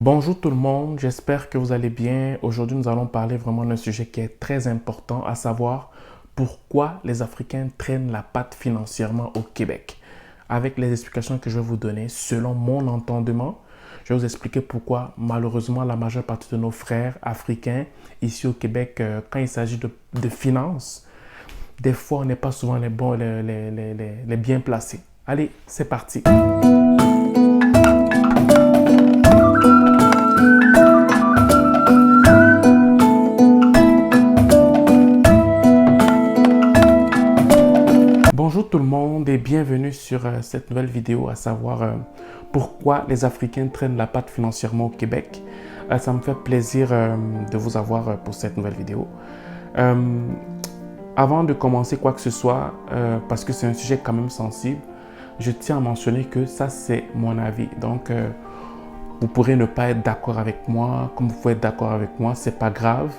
Bonjour tout le monde, j'espère que vous allez bien. Aujourd'hui, nous allons parler vraiment d'un sujet qui est très important, à savoir pourquoi les Africains traînent la patte financièrement au Québec. Avec les explications que je vais vous donner, selon mon entendement, je vais vous expliquer pourquoi malheureusement la majeure partie de nos frères africains ici au Québec, quand il s'agit de finances, des fois on n'est pas souvent les bons, les bien placés. Allez, c'est parti. Bonjour tout le monde et bienvenue sur cette nouvelle vidéo, à savoir pourquoi les Africains traînent la patte financièrement au Québec. Ça me fait plaisir de vous avoir pour cette nouvelle vidéo. Avant de commencer quoi que ce soit, parce que c'est un sujet quand même sensible, je tiens à mentionner que ça c'est mon avis. Donc vous pourrez ne pas être d'accord avec moi, comme vous pouvez être d'accord avec moi, c'est pas grave.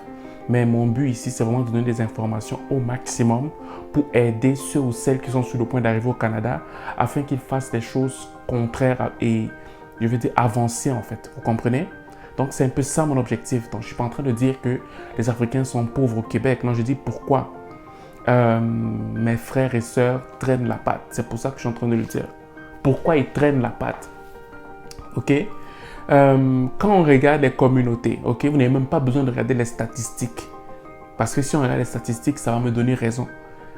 Mais mon but ici, c'est vraiment de donner des informations au maximum pour aider ceux ou celles qui sont sur le point d'arriver au Canada afin qu'ils fassent des choses contraires et, je veux dire, avancer en fait. Vous comprenez? Donc, c'est un peu ça mon objectif. Donc, je ne suis pas en train de dire que les Africains sont pauvres au Québec. Non, je dis pourquoi mes frères et sœurs traînent la patte. C'est pour ça que je suis en train de le dire. Pourquoi ils traînent la patte? OK? Quand on regarde les communautés, ok, vous n'avez même pas besoin de regarder les statistiques. Parce que si on regarde les statistiques, ça va me donner raison.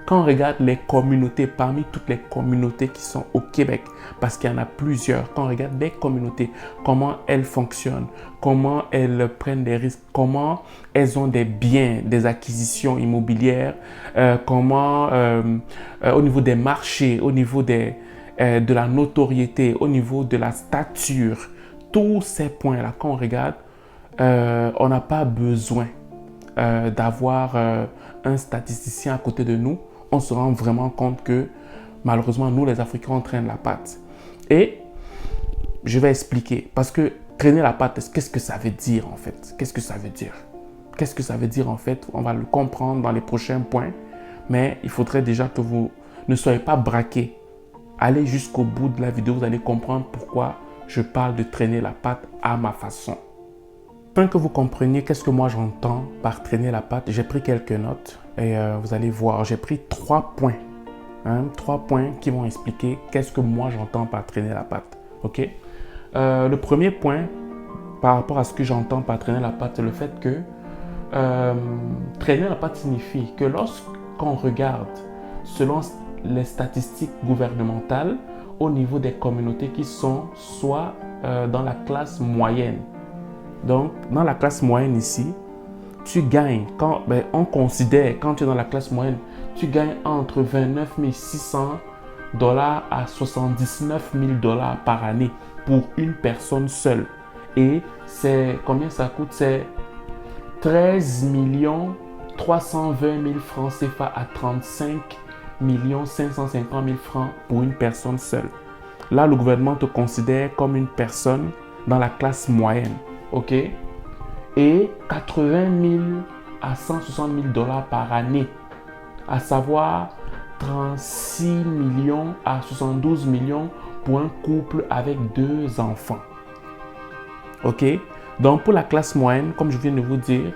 Quand on regarde les communautés, parmi toutes les communautés qui sont au Québec, parce qu'il y en a plusieurs, quand on regarde les communautés, comment elles fonctionnent, comment elles prennent des risques, comment elles ont des biens, des acquisitions immobilières, comment au niveau des marchés, au niveau de la notoriété, au niveau de la stature, tous ces points-là, quand on regarde, on n'a pas besoin d'avoir un statisticien à côté de nous. On se rend vraiment compte que malheureusement, nous les Africains, on traîne la patte. Et je vais expliquer. Parce que traîner la patte, qu'est-ce que ça veut dire en fait? Qu'est-ce que ça veut dire? Qu'est-ce que ça veut dire en fait? On va le comprendre dans les prochains points. Mais il faudrait déjà que vous ne soyez pas braqués. Allez jusqu'au bout de la vidéo, vous allez comprendre pourquoi je parle de traîner la patte à ma façon. Afin que vous compreniez qu'est-ce que moi j'entends par traîner la patte, j'ai pris quelques notes et vous allez voir, j'ai pris 3 points. 3 points qui vont expliquer qu'est-ce que moi j'entends par traîner la patte. Ok? Le premier point par rapport à ce que j'entends par traîner la patte, c'est le fait que traîner la patte signifie que lorsqu'on regarde selon les statistiques gouvernementales, au niveau des communautés qui sont soit dans la classe moyenne. Donc, dans la classe moyenne ici, tu gagnes, on considère, quand tu es dans la classe moyenne, tu gagnes entre 29 600 $ à 79 000 $ par année pour une personne seule. Et c'est combien ça coûte? C'est 13 320 000 francs CFA à 35 550 000 francs pour une personne seule. Là, le gouvernement te considère comme une personne dans la classe moyenne, ok? Et 80 000 à 160 000 $ par année, à savoir 36 millions à 72 millions pour un couple avec 2 enfants, ok? Donc, pour la classe moyenne, comme je viens de vous dire,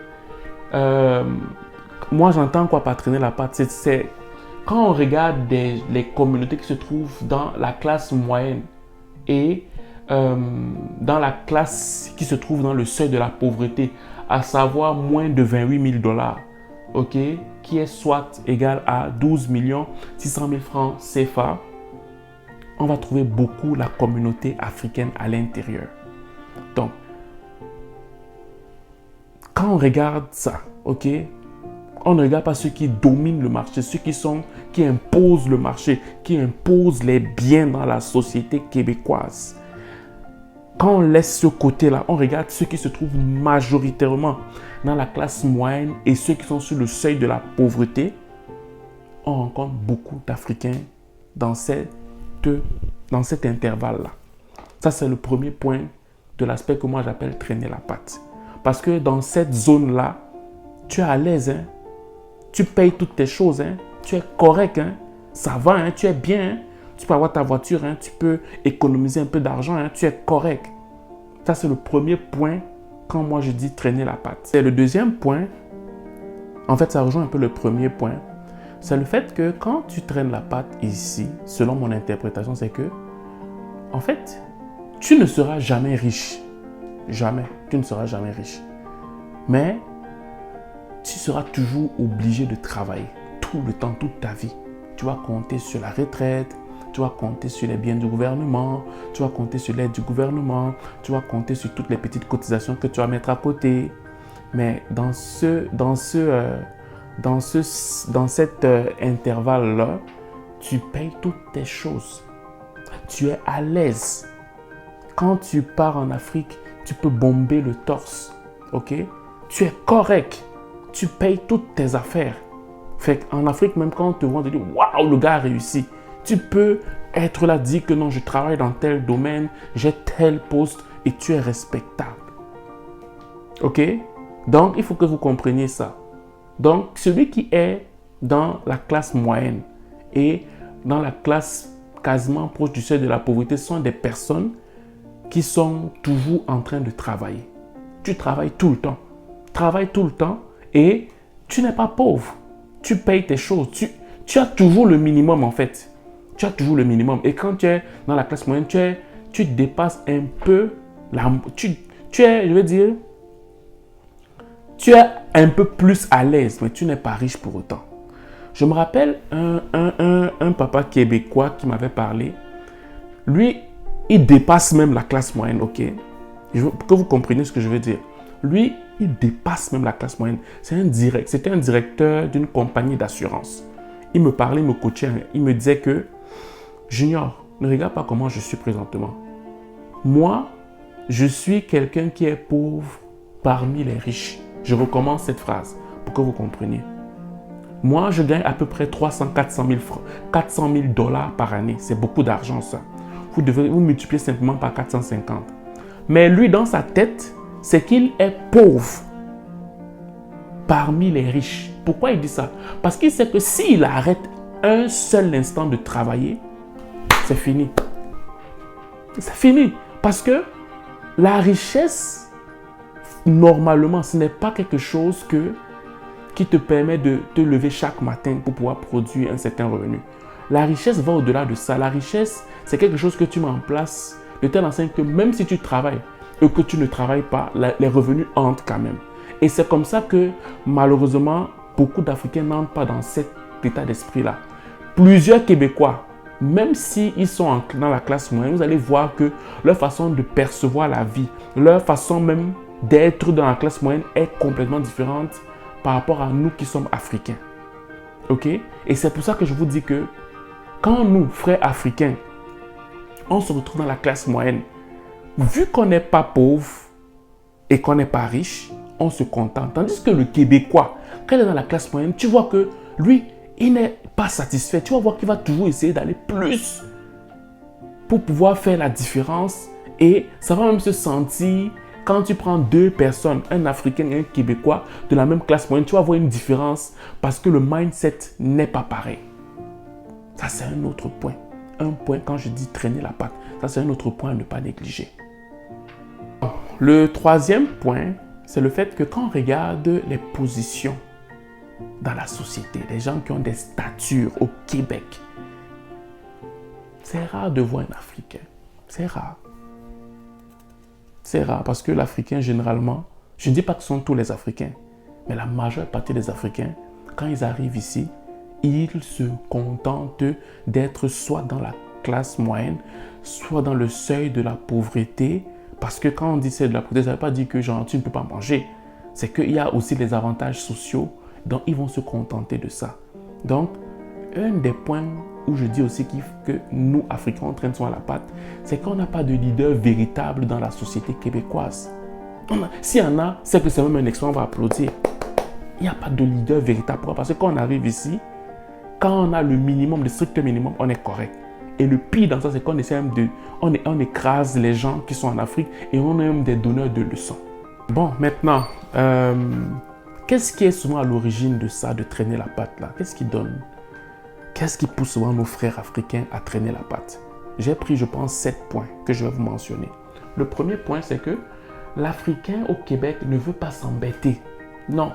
moi, j'entends quoi par traîner la patte? C'est quand on regarde les communautés qui se trouvent dans la classe moyenne et dans la classe qui se trouve dans le seuil de la pauvreté, à savoir moins de 28 000 $, ok, qui est soit égal à 12 600 000 francs CFA, on va trouver beaucoup la communauté africaine à l'intérieur. Donc, quand on regarde ça, ok, on ne regarde pas ceux qui dominent le marché, ceux qui imposent le marché, qui imposent les biens dans la société québécoise. Quand on laisse ce côté-là, on regarde ceux qui se trouvent majoritairement dans la classe moyenne et ceux qui sont sur le seuil de la pauvreté. On rencontre beaucoup d'Africains dans cet intervalle-là. Ça, c'est le premier point de l'aspect que moi j'appelle traîner la patte. Parce que dans cette zone-là, tu es à l'aise, hein? Tu payes toutes tes choses, hein? Tu es correct, hein? Ça va, hein? Tu es bien, hein? Tu peux avoir ta voiture, hein? Tu peux économiser un peu d'argent, hein? Tu es correct. Ça, c'est le premier point quand moi je dis traîner la patte. Et le deuxième point, en fait, ça rejoint un peu le premier point. C'est le fait que quand tu traînes la patte ici, selon mon interprétation, c'est que, en fait, tu ne seras jamais riche. Jamais. Tu ne seras jamais riche. Mais tu seras toujours obligé de travailler tout le temps, toute ta vie. Tu vas compter sur la retraite, tu vas compter sur les biens du gouvernement, tu vas compter sur l'aide du gouvernement, tu vas compter sur toutes les petites cotisations que tu vas mettre à côté. Mais dans cet intervalle-là, tu payes toutes tes choses. Tu es à l'aise. Quand tu pars en Afrique, tu peux bomber le torse. Ok? Tu es correct. Tu payes toutes tes affaires. Fait qu'en Afrique, même quand on te voit, on te dit waouh, le gars a réussi. Tu peux être là, dire que non, je travaille dans tel domaine, j'ai tel poste et tu es respectable. Ok? Donc, il faut que vous compreniez ça. Donc, celui qui est dans la classe moyenne et dans la classe quasiment proche du seuil de la pauvreté sont des personnes qui sont toujours en train de travailler. Tu travailles tout le temps. Travaille tout le temps et tu n'es pas pauvre. Tu payes tes choses. Tu as toujours le minimum en fait. Tu as toujours le minimum. Et quand tu es dans la classe moyenne, tu dépasses un peu tu es, je veux dire, tu es un peu plus à l'aise, mais tu n'es pas riche pour autant. Je me rappelle un papa québécois qui m'avait parlé. Lui, il dépasse même la classe moyenne, ok? Pour que vous compreniez ce que je veux dire. Lui, il dépasse même la classe moyenne. C'était un directeur d'une compagnie d'assurance. Il me parlait, il me coachait, il me disait que Junior, ne regarde pas comment je suis présentement. Moi, je suis quelqu'un qui est pauvre parmi les riches. Je recommence cette phrase pour que vous compreniez. Moi, je gagne à peu près 400 000 dollars par année. C'est beaucoup d'argent, ça. Vous devez vous multiplier simplement par 450. Mais lui, dans sa tête, c'est qu'il est pauvre parmi les riches. Pourquoi il dit ça? Parce qu'il sait que s'il arrête un seul instant de travailler, c'est fini. C'est fini. Parce que la richesse, normalement, ce n'est pas quelque chose qui te permet de te lever chaque matin pour pouvoir produire un certain revenu. La richesse va au-delà de ça. La richesse, c'est quelque chose que tu mets en place de telle enseigne que même si tu travailles et que tu ne travailles pas, les revenus entrent quand même. Et c'est comme ça que, malheureusement, beaucoup d'Africains n'entrent pas dans cet état d'esprit-là. Plusieurs Québécois, même s'ils sont dans la classe moyenne, vous allez voir que leur façon de percevoir la vie, leur façon même d'être dans la classe moyenne est complètement différente par rapport à nous qui sommes africains. Ok? Et c'est pour ça que je vous dis que quand nous, frères africains, on se retrouve dans la classe moyenne, vu qu'on n'est pas pauvre et qu'on n'est pas riche, on se contente. Tandis que le Québécois, quand il est dans la classe moyenne, tu vois que lui, il n'est pas satisfait. Tu vas voir qu'il va toujours essayer d'aller plus pour pouvoir faire la différence. Et ça va même se sentir, quand tu prends deux personnes, un Africain et un Québécois de la même classe moyenne, tu vas voir une différence parce que le mindset n'est pas pareil. Ça, c'est un autre point. Un point, quand je dis traîner la patte, ça, c'est un autre point à ne pas négliger. Le troisième point, c'est le fait que quand on regarde les positions dans la société, les gens qui ont des statures au Québec, c'est rare de voir un Africain. C'est rare. C'est rare parce que l'Africain, généralement, je ne dis pas que ce sont tous les Africains, mais la majeure partie des Africains, quand ils arrivent ici, ils se contentent d'être soit dans la classe moyenne, soit dans le seuil de la pauvreté. Parce que quand on dit c'est de la pauvreté, ça ne veut pas dire que genre, tu ne peux pas manger. C'est qu'il y a aussi des avantages sociaux, donc ils vont se contenter de ça. Donc, un des points où je dis aussi que nous, Africains, on traîne sur la patte, c'est qu'on n'a pas de leader véritable dans la société québécoise. S'il y en a, c'est que c'est même un exploit, on va applaudir. Il n'y a pas de leader véritable. Pourquoi? Parce que quand on arrive ici, quand on a le minimum, le strict minimum, on est correct. Et le pire dans ça, c'est qu'on essaie même on écrase les gens qui sont en Afrique et on est même des donneurs de leçons. Bon, maintenant, qu'est-ce qui est souvent à l'origine de ça, de traîner la patte là? Qu'est-ce qui donne? Qu'est-ce qui pousse souvent nos frères africains à traîner la patte? J'ai pris, je pense, 7 points que je vais vous mentionner. Le premier point, c'est que l'Africain au Québec ne veut pas s'embêter. Non.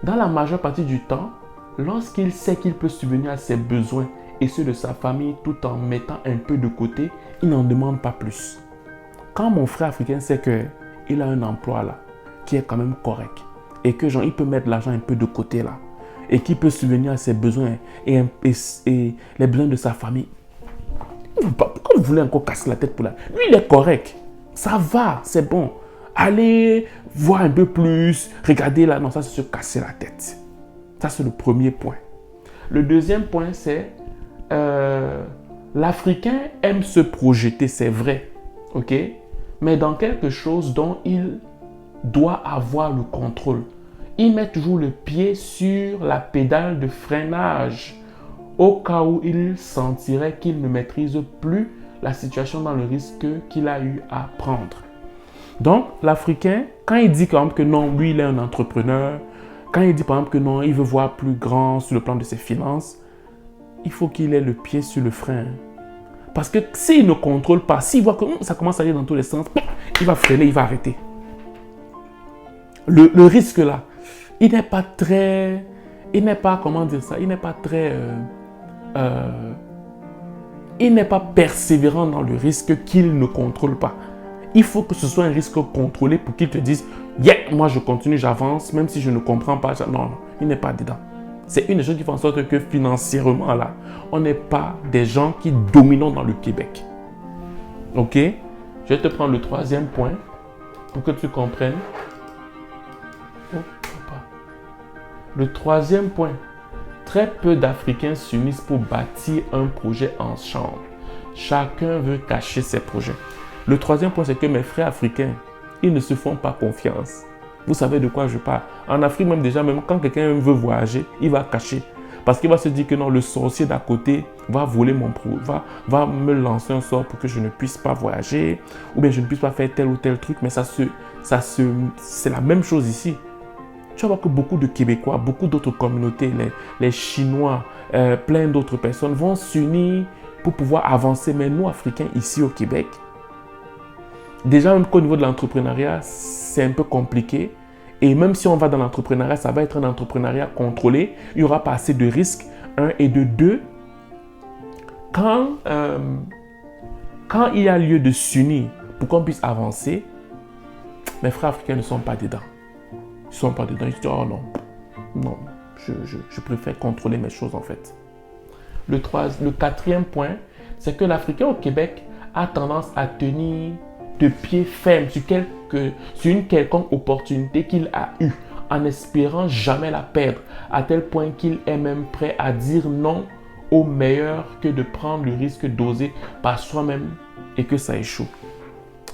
Dans la majeure partie du temps, lorsqu'il sait qu'il peut subvenir à ses besoins et ceux de sa famille tout en mettant un peu de côté, il n'en demande pas plus. Quand mon frère africain sait qu'il a un emploi là, qui est quand même correct, et que genre, il peut mettre l'argent un peu de côté là, et qu'il peut subvenir à ses besoins et les besoins de sa famille, pourquoi vous voulez encore casser la tête pour là? Lui, il est correct. Ça va, c'est bon. Allez voir un peu plus, regardez là. Non, ça c'est se casser la tête. Ça c'est le premier point. Le deuxième point, c'est l'Africain aime se projeter, c'est vrai. Ok? Mais dans quelque chose dont il doit avoir le contrôle. Il met toujours le pied sur la pédale de freinage au cas où il sentirait qu'il ne maîtrise plus la situation dans le risque qu'il a eu à prendre. Donc, l'Africain, quand il dit par exemple que non, lui, il est un entrepreneur, quand il dit par exemple que non, il veut voir plus grand sur le plan de ses finances, il faut qu'il ait le pied sur le frein. Parce que s'il ne contrôle pas, s'il voit que ça commence à aller dans tous les sens, il va freiner, il va arrêter. Le risque là, il n'est pas très... Il n'est pas, comment dire ça, il n'est pas très... il n'est pas persévérant dans le risque qu'il ne contrôle pas. Il faut que ce soit un risque contrôlé pour qu'il te dise « Yeah, moi je continue, j'avance, même si je ne comprends pas. » Non, il n'est pas dedans. C'est une des choses qui fait en sorte que financièrement, là, on n'est pas des gens qui dominons dans le Québec. Ok? Je vais te prendre le troisième point pour que tu comprennes. Oh, papa. Le troisième point. Très peu d'Africains s'unissent pour bâtir un projet ensemble. Chacun veut cacher ses projets. Le troisième point, c'est que mes frères africains, ils ne se font pas confiance. Vous savez de quoi je parle. En Afrique, même déjà, même quand quelqu'un veut voyager, il va cacher. Parce qu'il va se dire que non, le sorcier d'à côté va voler mon projet, va me lancer un sort pour que je ne puisse pas voyager, ou bien je ne puisse pas faire tel ou tel truc. Mais c'est la même chose ici. Tu vas voir que beaucoup de Québécois, beaucoup d'autres communautés, les Chinois, plein d'autres personnes vont s'unir pour pouvoir avancer. Mais nous, Africains, ici au Québec, déjà même qu'au niveau de l'entrepreneuriat, c'est un peu compliqué. Et même si on va dans l'entrepreneuriat, ça va être un entrepreneuriat contrôlé. Il n'y aura pas assez de risques. Un et de deux, quand il y a lieu de s'unir pour qu'on puisse avancer, mes frères africains ne sont pas dedans. Ils ne sont pas dedans. Ils se disent, oh non, je préfère contrôler mes choses en fait. Le quatrième point, c'est que l'Africain au Québec a tendance à tenir de pied ferme sur une quelconque opportunité qu'il a eue, en espérant jamais la perdre, à tel point qu'il est même prêt à dire non au meilleur que de prendre le risque d'oser par soi-même et que ça échoue.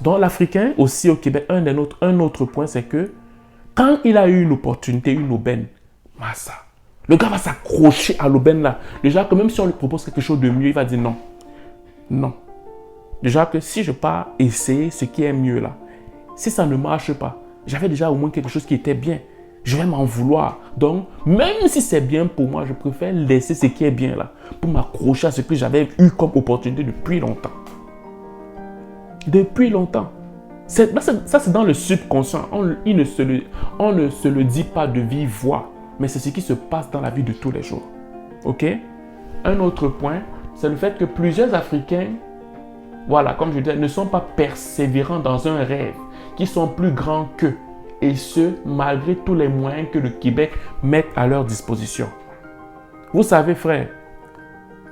Donc l'Africain aussi au Québec, un autre point, c'est que quand il a eu une opportunité, une aubaine, massa, le gars va s'accrocher à l'aubaine là. Déjà que même si on lui propose quelque chose de mieux, il va dire non. Non. Déjà que si je pars essayer ce qui est mieux là, si ça ne marche pas, j'avais déjà au moins quelque chose qui était bien. Je vais m'en vouloir. Donc, même si c'est bien pour moi, je préfère laisser ce qui est bien là pour m'accrocher à ce que j'avais eu comme opportunité depuis longtemps. Depuis longtemps. Ça, c'est dans le subconscient. On ne se le dit pas de vive voix, mais c'est ce qui se passe dans la vie de tous les jours. Ok? Un autre point, c'est le fait que plusieurs Africains, voilà, comme je disais, ne sont pas persévérants dans un rêve qui sont plus grands qu'eux. Et ce, malgré tous les moyens que le Québec met à leur disposition. Vous savez, frère,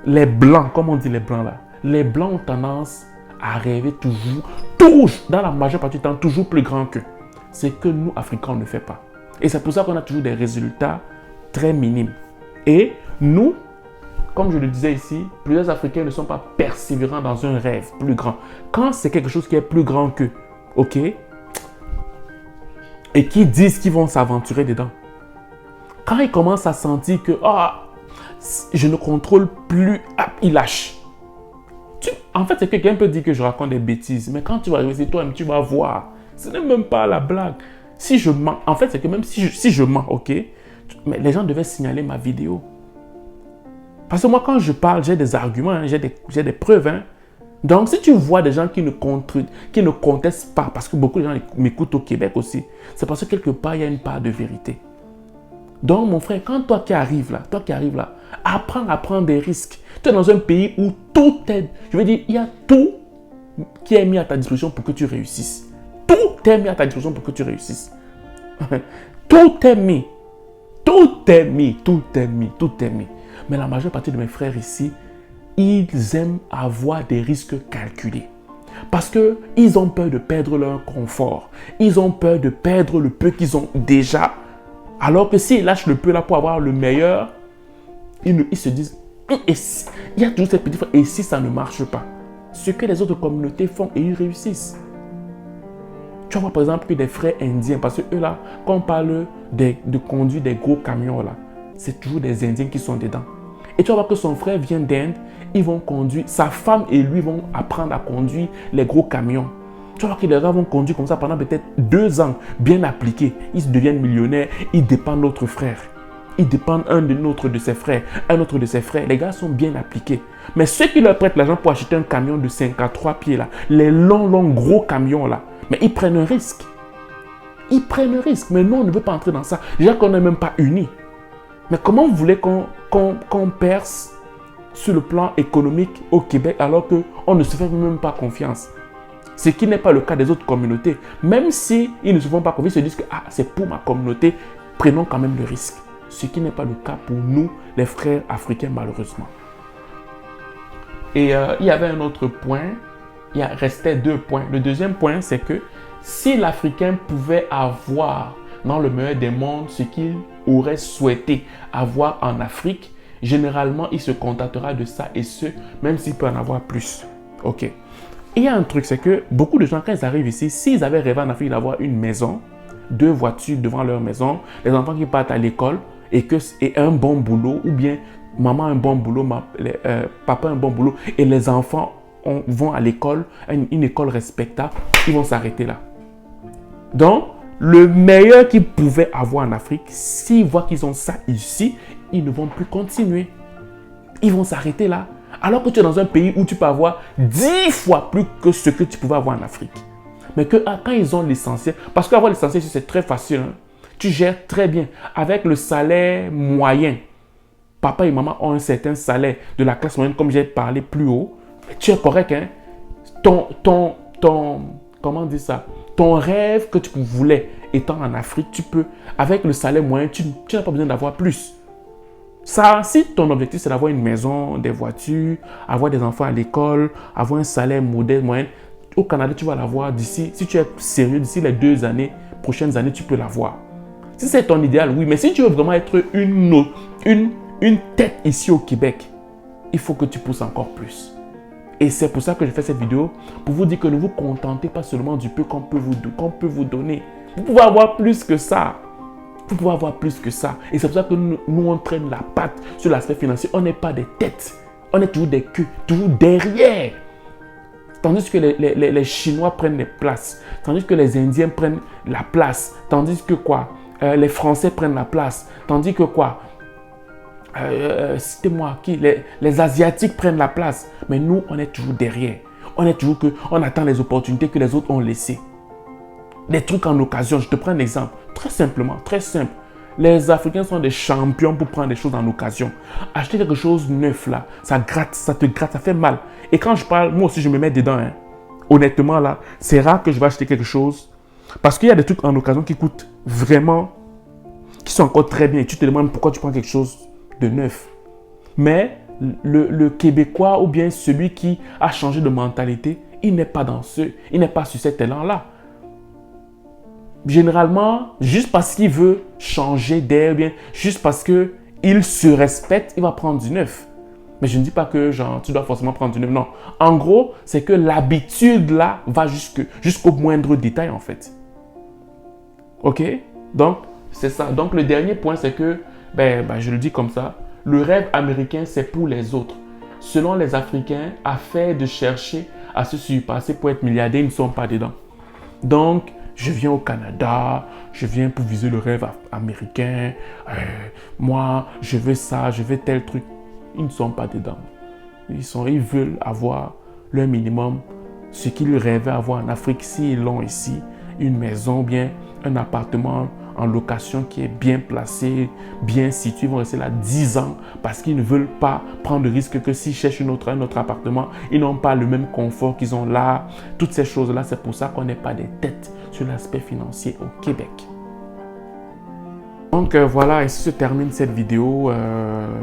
les Blancs, comme on dit les Blancs là, les Blancs ont tendance à rêver toujours, dans la majeure partie du temps, toujours plus grand qu'eux. C'est que nous, Africains, on ne fait pas. Et c'est pour ça qu'on a toujours des résultats très minimes. Et nous, comme je le disais ici, plusieurs Africains ne sont pas persévérants dans un rêve plus grand. Quand c'est quelque chose qui est plus grand qu'eux, ok? Et qui disent qu'ils vont s'aventurer dedans. Quand ils commencent à sentir que je ne contrôle plus, ils lâchent. En fait, c'est que quelqu'un peut dire que je raconte des bêtises, mais quand tu vas arriver toi-même, tu vas voir. Ce n'est même pas la blague. Si je mens, en fait, c'est que même si je mens, ok, mais les gens devaient signaler ma vidéo. Parce que moi, quand je parle, j'ai des arguments, j'ai des preuves. Donc, si tu vois des gens qui ne contestent pas, parce que beaucoup de gens m'écoutent au Québec aussi, c'est parce que quelque part, il y a une part de vérité. Donc, mon frère, quand toi qui arrives là, apprends à prendre des risques. Tu es dans un pays où tout est, je veux dire, il y a tout qui est mis à ta disposition pour que tu réussisses. Tout est mis à ta disposition pour que tu réussisses. Tout est mis. Tout est mis, tout est mis, tout est mis. Mais la majeure partie de mes frères ici, ils aiment avoir des risques calculés. Parce qu'ils ont peur de perdre leur confort. Ils ont peur de perdre le peu qu'ils ont déjà. Alors que s'ils lâchent le peu là pour avoir le meilleur, ils se disent, il y a toujours cette petite fois, et si ça ne marche pas? Ce que les autres communautés font et ils réussissent. Tu vois par exemple que des frères indiens, parce que eux là, quand on parle de conduire des gros camions là, c'est toujours des Indiens qui sont dedans. Et tu vas voir que son frère vient d'Inde, ils vont conduire, sa femme et lui vont apprendre à conduire les gros camions. Tu vas voir que les gars vont conduire comme ça pendant peut-être 2 ans, bien appliqués. Ils deviennent millionnaires, ils dépendent de notre frère. Ils dépendent de ses frères, un autre de ses frères. Les gars sont bien appliqués. Mais ceux qui leur prêtent l'argent pour acheter un camion de 53 pieds là, les longs gros camions là, mais ils prennent un risque. Ils prennent un risque. Mais nous, on ne veut pas entrer dans ça. Déjà qu'on n'est même pas unis. Mais comment vous voulez qu'on perce sur le plan économique au Québec alors qu'on ne se fait même pas confiance? Ce qui n'est pas le cas des autres communautés. Même s'ils ne se font pas confiance, ils se disent que c'est pour ma communauté, prenons quand même le risque. Ce qui n'est pas le cas pour nous, les frères africains, malheureusement. Et il y avait un autre point. Il restait 2 points. Le deuxième point, c'est que si l'Africain pouvait avoir dans le meilleur des mondes ce qu'il aurait souhaité avoir en Afrique, généralement, il se contentera de ça et ce, même s'il peut en avoir plus. Ok. Et il y a un truc, c'est que beaucoup de gens, quand ils arrivent ici, s'ils avaient rêvé en Afrique d'avoir une maison, 2 voitures devant leur maison, les enfants qui partent à l'école et un bon boulot, ou bien maman a un bon boulot, papa a un bon boulot, et les enfants vont à l'école, une école respectable, ils vont s'arrêter là. Donc, le meilleur qu'ils pouvaient avoir en Afrique, s'ils voient qu'ils ont ça ici, ils ne vont plus continuer. Ils vont s'arrêter là. Alors que tu es dans un pays où tu peux avoir 10 fois plus que ce que tu pouvais avoir en Afrique. Mais quand ils ont l'essentiel, parce qu'avoir l'essentiel, c'est très facile. Hein? Tu gères très bien. Avec le salaire moyen, papa et maman ont un certain salaire de la classe moyenne, comme j'ai parlé plus haut. Tu es correct, hein? Comment on dit ça? Ton rêve que tu voulais étant en Afrique, tu peux, avec le salaire moyen, tu n'as pas besoin d'avoir plus. Ça, si ton objectif c'est d'avoir une maison, des voitures, avoir des enfants à l'école, avoir un salaire modeste, moyen, au Canada, tu vas l'avoir d'ici, si tu es sérieux, d'ici les 2 prochaines années, tu peux l'avoir. Si c'est ton idéal, oui, mais si tu veux vraiment être une tête ici au Québec, il faut que tu pousses encore plus. Et c'est pour ça que je fais cette vidéo, pour vous dire que ne vous contentez pas seulement du peu qu'on peut vous donner. Vous pouvez avoir plus que ça. Vous pouvez avoir plus que ça. Et c'est pour ça que nous on traîne la patte sur l'aspect financier. On n'est pas des têtes. On est toujours des queues, toujours derrière. Tandis que les Chinois prennent les places. Tandis que les Indiens prennent la place. Tandis que quoi? Les Français prennent la place. Tandis que quoi? Citez-moi qui? Les Asiatiques prennent la place. Mais nous, on est toujours derrière. On attend les opportunités que les autres ont laissées. Des trucs en occasion. Je te prends un exemple. Très simplement, très simple. Les Africains sont des champions pour prendre des choses en occasion. Acheter quelque chose neuf là, ça gratte, ça te gratte, ça fait mal. Et quand je parle, moi aussi je me mets dedans. Hein. Honnêtement là, c'est rare que je vais acheter quelque chose. Parce qu'il y a des trucs en occasion qui coûtent vraiment, qui sont encore très bien. Et tu te demandes pourquoi tu prends quelque chose de neuf. Mais le Québécois ou bien celui qui a changé de mentalité, il n'est pas sur cet élan-là. Généralement, juste parce qu'il veut changer d'air, bien, juste parce qu'il se respecte, il va prendre du neuf. Mais je ne dis pas que genre, tu dois forcément prendre du neuf. Non. En gros, c'est que l'habitude là va jusqu'au moindre détail en fait. Ok? Donc, c'est ça. Donc, le dernier point, c'est que, je le dis comme ça, le rêve américain, c'est pour les autres. Selon les Africains, à faire de chercher à se surpasser pour être milliardaire, ils ne sont pas dedans. Donc, je viens au Canada, je viens pour viser le rêve américain. Moi, je veux ça, je veux tel truc. Ils ne sont pas dedans. Ils veulent avoir leur minimum, ce qu'ils rêvaient avoir en Afrique, s'ils l'ont ici, une maison, bien un appartement en location qui est bien placé, bien situé, ils vont rester là 10 ans parce qu'ils ne veulent pas prendre le risque que s'ils cherchent un autre appartement, ils n'ont pas le même confort qu'ils ont là. Toutes ces choses-là, c'est pour ça qu'on n'est pas des têtes sur l'aspect financier au Québec. Donc voilà, ainsi se termine cette vidéo.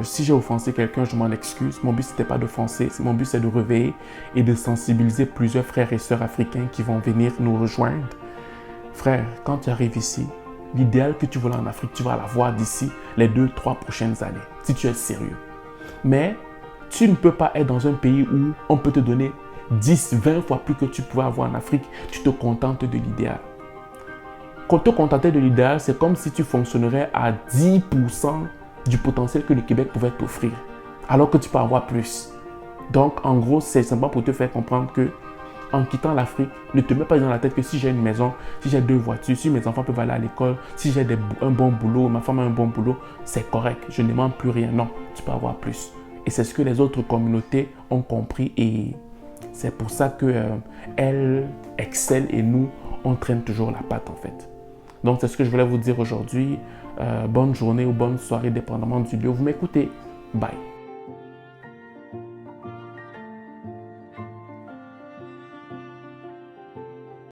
Si j'ai offensé quelqu'un, je m'en excuse. Mon but, c'était pas d'offenser. Mon but, c'est de réveiller et de sensibiliser plusieurs frères et sœurs africains qui vont venir nous rejoindre. Frère, quand tu arrives ici, l'idéal que tu veux en Afrique, tu vas l'avoir d'ici les 2-3 prochaines années, si tu es sérieux. Mais tu ne peux pas être dans un pays où on peut te donner 10-20 fois plus que tu pouvais avoir en Afrique. Tu te contentes de l'idéal. Quand te contenter de l'idéal, c'est comme si tu fonctionnerais à 10% du potentiel que le Québec pouvait t'offrir, alors que tu peux avoir plus. Donc, en gros, c'est simplement pour te faire comprendre que en quittant l'Afrique, ne te mets pas dans la tête que si j'ai une maison, si j'ai 2 voitures, si mes enfants peuvent aller à l'école, si j'ai un bon boulot, ma femme a un bon boulot, c'est correct, je ne demande plus rien. Non, tu peux avoir plus. Et c'est ce que les autres communautés ont compris et c'est pour ça qu'elles excellent et nous, on traîne toujours la patte en fait. Donc, c'est ce que je voulais vous dire aujourd'hui. Bonne journée ou bonne soirée, dépendamment du lieu où vous m'écoutez. Bye.